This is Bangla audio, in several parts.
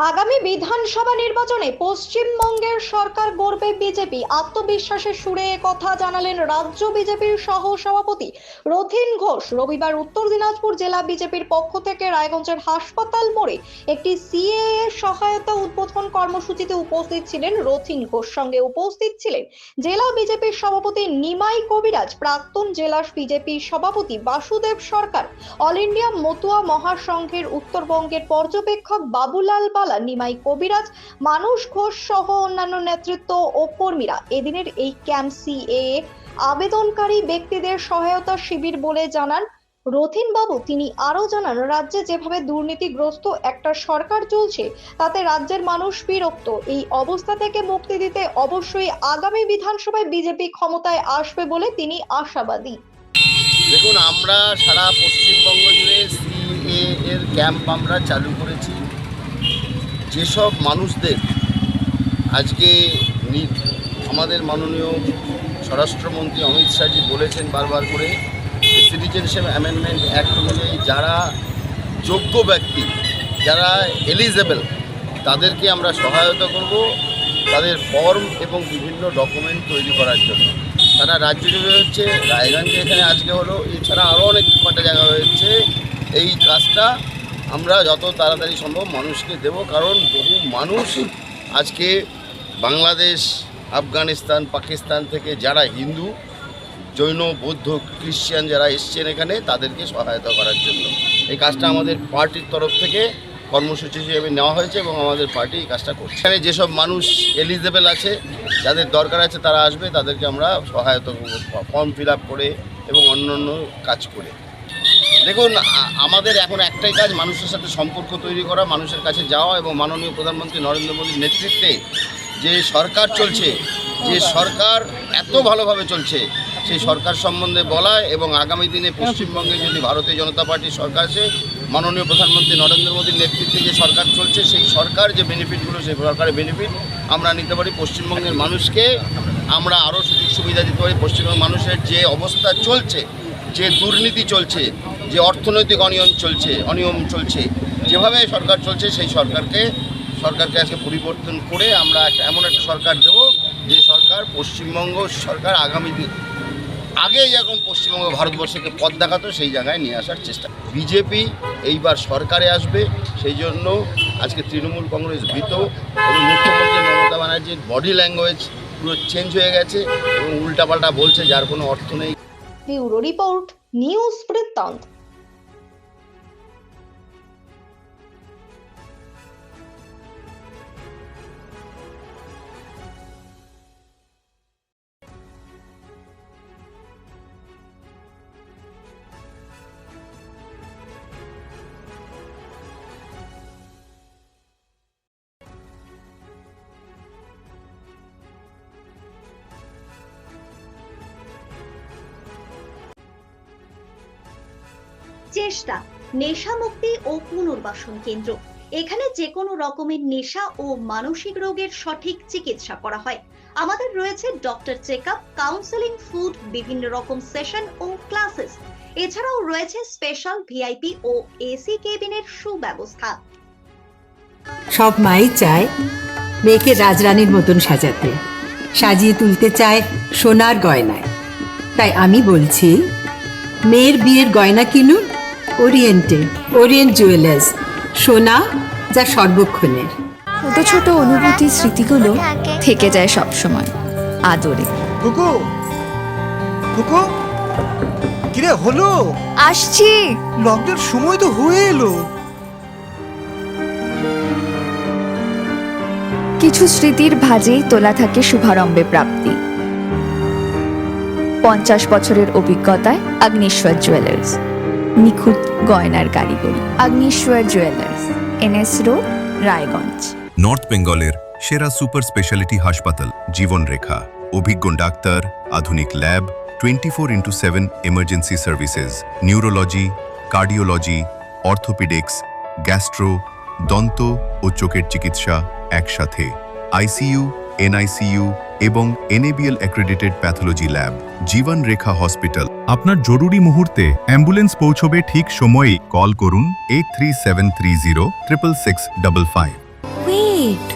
আগামী বিধানসভা নির্বাচনে পশ্চিমবঙ্গের সরকার গড়বে বিজেপি। আত্মবিশ্বাসের সুরে কথা জানালেন রাজ্য বিজেপির সহ সভাপতি রথীন ঘোষ। রবিবার উত্তর দিনাজপুর জেলা বিজেপির পক্ষ থেকে রায়গঞ্জের হাসপাতাল মোড়ে একটি সিএএ সহায়তা উদ্বোধন কর্মসূচিতে উপস্থিত ছিলেন রথীন ঘোষ। সঙ্গে উপস্থিত ছিলেন জেলা বিজেপির সভাপতি নিমাই কবিরাজ, প্রাক্তন জেলা বিজেপি সভাপতি বাসুদেব সরকার, অল ইন্ডিয়া মতুয়া মহাসংঘের উত্তরবঙ্গের পর্যবেক্ষক বাবুলাল বালা, নিমাই কবিরাজ, মানুষ ঘোষ সহ অন্যান্য নেতৃত্ব ও কর্মীরা। এদিনের এই ক্যাম্প সিএএ আবেদনকারী ব্যক্তিদের সহায়তা শিবির বলে জানান রথীন বাবু। তিনি আরো জানান, রাজ্যে যেভাবে দুর্নীতিগ্রস্ত একটা সরকার চলছে তাতে রাজ্যের মানুষ বিরক্ত। এই অবস্থা থেকে মুক্তি দিতে অবশ্যই আগামী বিধানসভায় বিজেপি ক্ষমতায় আসবে বলে তিনি আশাবাদী। দেখুন, আমরা সারা পশ্চিমবঙ্গ জুড়ে সিএএ এর ক্যাম্প আমরা চালু করেছি। যেসব মানুষদের আজকে আমাদের মাননীয় স্বরাষ্ট্রমন্ত্রী অমিত শাহজি বলেছেন বারবার করে, সিটিজেনশিপ অ্যামেন্ডমেন্ট অ্যাক্ট অনুযায়ী যারা যোগ্য ব্যক্তি, যারা এলিজেবল, তাদেরকে আমরা সহায়তা করব তাদের ফর্ম এবং বিভিন্ন ডকুমেন্ট তৈরি করার জন্য। তারা রাজ্য জুড়ে হচ্ছে, রায়গঞ্জে এখানে আজকে হলো, এছাড়া আরও অনেক কটা জায়গা হয়েছে। এই কাজটা আমরা যত তাড়াতাড়ি সম্ভব মানুষকে দেব, কারণ বহু মানুষ আজকে বাংলাদেশ, আফগানিস্তান, পাকিস্তান থেকে যারা হিন্দু, জৈন, বৌদ্ধ, খ্রিশ্চান যারা এসছেন এখানে, তাদেরকে সহায়তা করার জন্য এই কাজটা আমাদের পার্টির তরফ থেকে কর্মসূচি হিসেবে নেওয়া হয়েছে এবং আমাদের পার্টি এই কাজটা করছে। এখানে যেসব মানুষ এলিজেবল আছে, যাদের দরকার আছে, তারা আসবে, তাদেরকে আমরা সহায়তা করব ফর্ম ফিল আপ করে এবং অন্যান্য কাজ করে। দেখুন, আমাদের এখন একটাই কাজ, মানুষের সাথে সম্পর্ক তৈরি করা, মানুষের কাছে যাওয়া এবং মাননীয় প্রধানমন্ত্রী নরেন্দ্র মোদীর নেতৃত্বে যে সরকার চলছে, যে সরকার এত ভালোভাবে চলছে, সেই সরকার সম্বন্ধে বলা এবং আগামী দিনে পশ্চিমবঙ্গে যদি ভারতীয় জনতা পার্টির সরকার আসে, মাননীয় প্রধানমন্ত্রী নরেন্দ্র মোদীর নেতৃত্বে যে সরকার চলছে, সেই সরকার যে বেনিফিটগুলো, সেই সরকারের বেনিফিট আমরা নিতে পারি। পশ্চিমবঙ্গের মানুষকে আমরা আরও সুযোগ সুবিধা দিতে পারি। পশ্চিমবঙ্গের মানুষের যে অবস্থা চলছে, যে দুর্নীতি চলছে, যে অর্থনৈতিক অনিয়ম চলছে, যেভাবে সরকার চলছে, সেই সরকারকে আজকে পরিবর্তন করে আমরা এমন একটা সরকার দেব, যে সরকার পশ্চিমবঙ্গ সরকার আগামী দিন আগে যেরকম পশ্চিমবঙ্গ ভারতবর্ষকে পথ দেখাতো, সেই জায়গায় নিয়ে আসার চেষ্টা। বিজেপি এইবার সরকারে আসবে, সেই জন্য আজকে তৃণমূল কংগ্রেস ভীত এবং মুখ্যমন্ত্রী মমতা ব্যানার্জির বডি ল্যাঙ্গুয়েজ পুরো চেঞ্জ হয়ে গেছে এবং উল্টাপাল্টা বলছে, যার কোনো অর্থ নেই। ব্যুরো রিপোর্ট, নিউজ বৃত্তান্ত। চেষ্টা নেশামুক্তি ও পুনর্বাসন কেন্দ্র। এখানে যে কোনো রকমের নেশা ও মানসিক রোগের সঠিক চিকিৎসা করা হয়। আমাদের রয়েছে ডক্টর চেকআপ, কাউন্সেলিং, ফুড, বিভিন্ন রকম সেশন ও ক্লাসেস। এছাড়াও রয়েছে স্পেশাল ভিআইপি ও এসি কেবিনের সুব্যবস্থা। সব মাই চায় মেয়েকে রাজরানীর মতন সাজাতে, সাজিয়ে তুলতে চায় সোনার গয়নায়। তাই আমি বলছি, মেয়ের বিয়ের গয়না কিনুন ওরিয়েন্ট জুয়েলার্স। সোনা যা সর্বক্ষণের। ছোট ছোট অনুভূতি, স্মৃতিগুলো থেকে যায় সব সময় আদরে। কিরে হলো? আসছি। লকডাউন সময় তো হয়ে এলো। কিছু স্মৃতির ভাজেই তোলা থাকে শুভারম্ভে প্রাপ্তি। 50 বছরের অভিজ্ঞতায় আগ্নেশ্বর জুয়েলার্স, নিখুঁত গয়নার কারিগরি। Agneshwar jewellers, NS road, Raiganj. North বেঙ্গলের সেরা সুপার স্পেশালিটি হাসপাতাল জীবন রেখা। অভিজ্ঞ ডাক্তার, আধুনিক lab, 24x7 emergency services, neurology, cardiology, orthopaedics, gastro, দন্ত ও চোখের চিকিৎসা একসাথে। ICU, NICU এবং NABL অ্যাক্রেডিটেড প্যাথোলজি ল্যাব। জীবন রেখা হসপিটাল। আপনার জরুরি মুহূর্তে অ্যাম্বুলেন্স পৌঁছবে ঠিক সময়ে। কল করুন 83730 66655। Wait.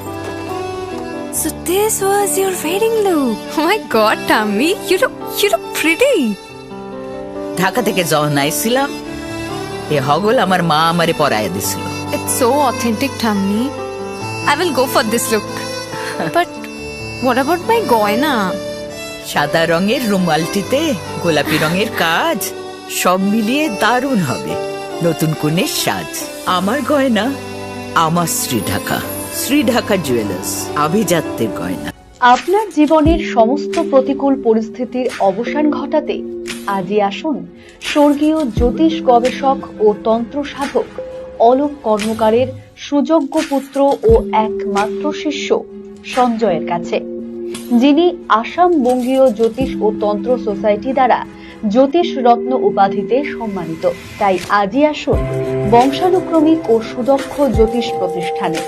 So this was your wedding look. Oh my god, Tammy, you look pretty. Dhaka থেকে যখন আইছিলাম এ হগল আমার মা আমারে পরাইয়া দিছিল। It's so authentic, Tammy. I will go for this look. But what about my goina? সাদা রঙের রুমালটিতে গোলাপি রঙের কাজ, সব মিলিয়ে দারুণ হবে নতুন কনের সাজ। আমার গয়না আমার শ্রী ঢাকা জুয়েলার্স, আভিজাত্যের গয়না। আপনার জীবনের সমস্ত প্রতিকূল পরিস্থিতির অবসান ঘটাতে আজই আসুন স্বর্গীয় জ্যোতিষ গবেষক ও তন্ত্র সাধক অলোক কর্মকারের সুযোগ্য পুত্র ও একমাত্র শিষ্য সঞ্জয়ের কাছে, যিনি আসাম বঙ্গীয় জ্যোতিষ ও তন্ত্র সোসাইটি দ্বারা জ্যোতিষ রত্ন উপাধিতে সম্মানিত। তাই আজই আসুন বংশানুক্রমিক ও সুদক্ষ জ্যোতিষ প্রতিষ্ঠানে।